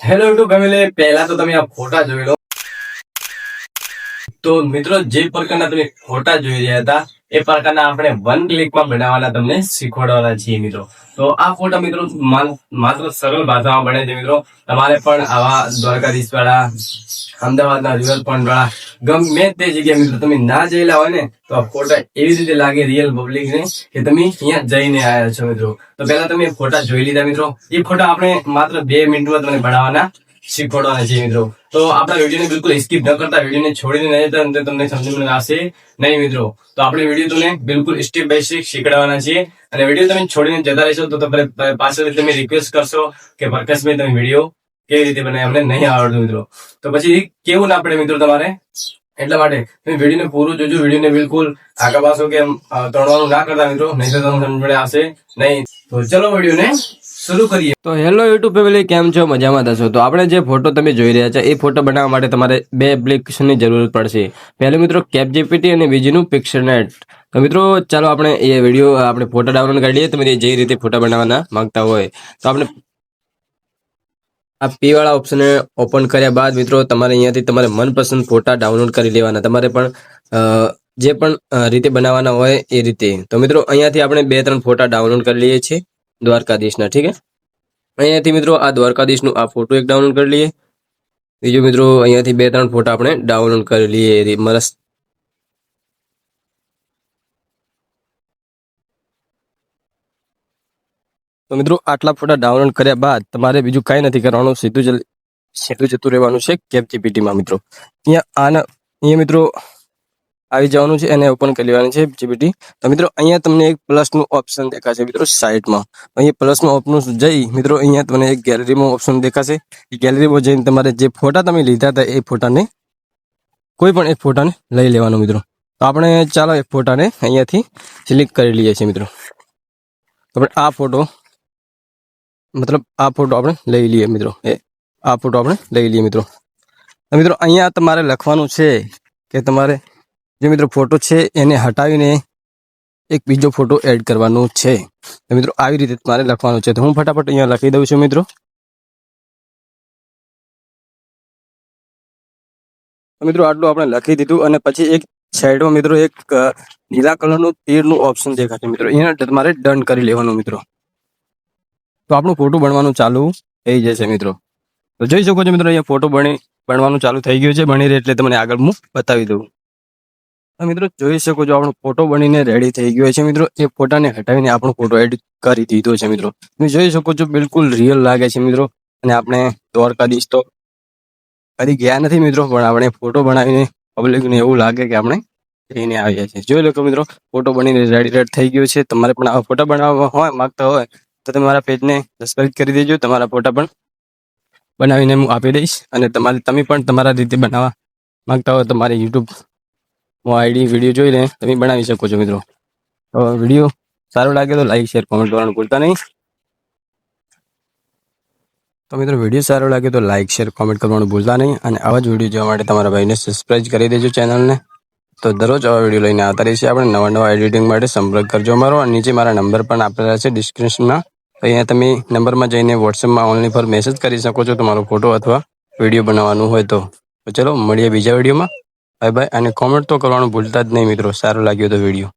Hello YouTube family, પહેલા તો તમે આ ફોટા જોઈ લો. તો મિત્રો, જે પ્રકારના તમે ફોટા જોઈ રહ્યા હતા એ પ્રકારના આપણે વન ક્લિકમાં બનાવવાના તમને શીખવાડવાના છીએ મિત્રો. તો આ ફોટા મિત્રો માત્ર સરળ ભાષામાં બને છે મિત્રો. તમારે પણ આવા દ્વારકાધીશ વાળા, અમદાવાદના રિવરફ્રન્ટ વાળા ગમે તે જગ્યાએ મિત્રો તમે ના જયેલા હોય ને તો આ ફોટા એવી રીતે લાગે રિયલ પબ્લિક ને કે તમે અહીંયા જઈને આવ્યા છો મિત્રો. તો પહેલા તમે ફોટા જોઈ લીધા મિત્રો. એ ફોટા આપણે માત્ર 2 મિનિટમાં તમને બનાવવાના શીખવાડવાના છે મિત્રો. તો આપણા વિડીયોને બિલકુલ સ્કીપ ન કરતા, વિડીયોને છોડીને નહીં જતા, તો તમને સમજ આવશે નહીં મિત્રો. તો આપણે વિડીયો તમને બિલકુલ સ્ટેપ બાય સ્ટેપ શીખવાડવાના છીએ. અને વિડીયો તમે છોડીને જતા રહેશો તો પાછળ તમે રિક્વેસ્ટ કરશો કે પ્રકાશભાઈ તમે વિડીયો કેવી રીતે બનાવે, અમને નહીં આવડતું મિત્રો. તો પછી કેવું ના પડે મિત્રો તમારે, એટલા માટે તમે વિડીયોને પૂરું જોજો. વિડીયોને બિલકુલ આગા પાછો કે તળવાનું ના કરતા મિત્રો, નહીં તો તમને સમજ આવશે નહીં. તો ચલો વિડીયોને શરૂ કરીએ. તો હેલો યુટ્યુબ ફેમિલી, કેમ છો? મજામાં થશો? તો આપણે જે ફોટો તમે જોઈ રહ્યા છો એ ફોટો બનાવવા માટે તમારે 2 એપ્લિકેશનની જરૂર પડશે. પહેલું મિત્રો CapGPT અને બીજું Pixelnet. તો મિત્રો ચાલો આપણે એ વિડીયો આપણે ફોટા ડાઉનલોડ કરી લઈએ. તમે જે રીતે ફોટા બનાવવાના માંગતા હોય તો આપણે આ પી વાળા ઓપ્શનને ઓપન કર્યા બાદ મિત્રો તમારે અહીંયાથી તમારે મનપસંદ ફોટા ડાઉનલોડ કરી લેવાના. તમારે પણ જે પણ રીતે બનાવવાના હોય એ રીતે. તો મિત્રો અહીંયાથી આપણે 2-3 ફોટા ડાઉનલોડ કરી લઈએ છીએ દ્વારકાધીશના. ઠીક છે, અહીંયાથી મિત્રો આ દ્વારકાધીશનું આ ફોટો એક ડાઉનલોડ કરી લઈએ. બીજો મિત્રો અહીંયાથી 2-3 ફોટા આપણે ડાઉનલોડ કરી લઈએ મસ્ત. તો મિત્રો આટલા ફોટા ડાઉનલોડ કર્યા બાદ તમારે બીજું કાંઈ નથી કરવાનું, સીધું જતું રહેવાનું છે CapGPTમાં મિત્રો. અહીંયા મિત્રો આવી જવાનું છે, એને ઓપન કરી લેવાનું છે GPT. તો મિત્રો અહીંયા તમને એક પ્લસનું ઓપ્શન દેખાશે મિત્રો સાઈડમાં. અહીંયા પ્લસનું ઓપ્શન જઈ મિત્રો અહીંયા તમને એક ગેલેરીમાં ઓપ્શન દેખાશે. એ ગેલેરીમાં જઈને તમારે જે ફોટા તમે લીધા હતા એ ફોટાને કોઈ પણ એક ફોટાને લઈ લેવાનો મિત્રો. તો આપણે ચાલો એક ફોટાને અહીંયાથી સિલેક્ટ કરી લઈએ છીએ મિત્રો. તો આપણે આ ફોટો આપણે લઈ લઈએ મિત્રો. આ ફોટો આપણે લઈ લઈએ મિત્રો. તો મિત્રો અહીંયા તમારે લખવાનું છે કે તમારે જે મિત્રો ફોટો છે એને હટાવીને એક બીજો ફોટો એડ કરવાનો છે. તો મિત્રો આવી રીતે તમારે લખવાનું છે. તો હું ફટાફટ અહીંયા લખી દઉં છું મિત્રો. તો મિત્રો આટલું આપણે લખી દીધું અને પછી એક સાઈડમાં મિત્રો એક નીલા કલરનું તીરનું ઓપ્શન દેખાશે મિત્રો. એને તમારે ડન કરી લેવાનું મિત્રો. તો આપણું ફોટો બનવાનું ચાલુ થઈ જશે મિત્રો. તો જોઈ શકો છો મિત્રો અહીંયા ફોટો બનવાનું ચાલુ થઈ ગયું છે. બની રહે એટલે તમને આગળ હું બતાવી દઉં. મિત્રો જોઈ શકો છો આપણો ફોટો બનીને રેડી થઈ ગયો છે મિત્રો. એ ફોટાને હટાવીને આપણો ફોટો એડ કરી દીધો છે મિત્રો. તમે જોઈ શકો છો બિલકુલ રિયલ લાગે છે મિત્રો. અને આપણે દ્વારકાધીશ તો કદી ગયા નથી મિત્રો, પણ આપણે ફોટો બનાવીને પબ્લિકને એવું લાગે કે આપણે જઈને આવ્યા છીએ. જોઈ લો મિત્રો ફોટો બનીને રેડી થઈ ગયો છે. તમારે પણ આવા ફોટા બનાવવા માંગતા હોય તો તમે મારા પેજને સબસ્ક્રાઇબ કરી દેજો. તમારા ફોટા પણ બનાવીને હું આપી દઈશ. અને તમે પણ તમારા રીતે બનાવવા માંગતા હોય તો મારી YouTube આઈડી વિડીયો જોઈને તમે બનાવી શકો છો મિત્રો. તો વિડીયો સારો લાગે તો લાઈક શેર કોમેન્ટ કરવાનું ભૂલતા નહીં. તો મિત્રો વિડીયો સારો લાગે તો લાઈક શેર કોમેન્ટ કરવાનું ભૂલતા નહીં. અને આવા જ વિડીયો જોવા માટે તમારા ભાઈને સબસ્ક્રાઇબ કરી દેજો ચેનલને. તો દરરોજ આવા વિડીયો લઈને આવતા રહીશું આપણે. નવા એડિટિંગ માટે સંપર્ક કરજો અમારો. નીચે મારા નંબર પણ આપેલા છે ડિસ્ક્રિપ્શનમાં. તો અહીંયા તમે નંબરમાં જઈને વોટ્સએપમાં ઓનલી ફોર મેસેજ કરી શકો છો તમારો ફોટો અથવા વિડીયો બનાવવાનું હોય તો. ચલો મળીએ બીજા વિડીયોમાં. Bye bye. અને કોમેન્ટ તો કરવાનું ભૂલતા જ નહીં મિત્રો સારો લાગ્યો તો વિડીયો.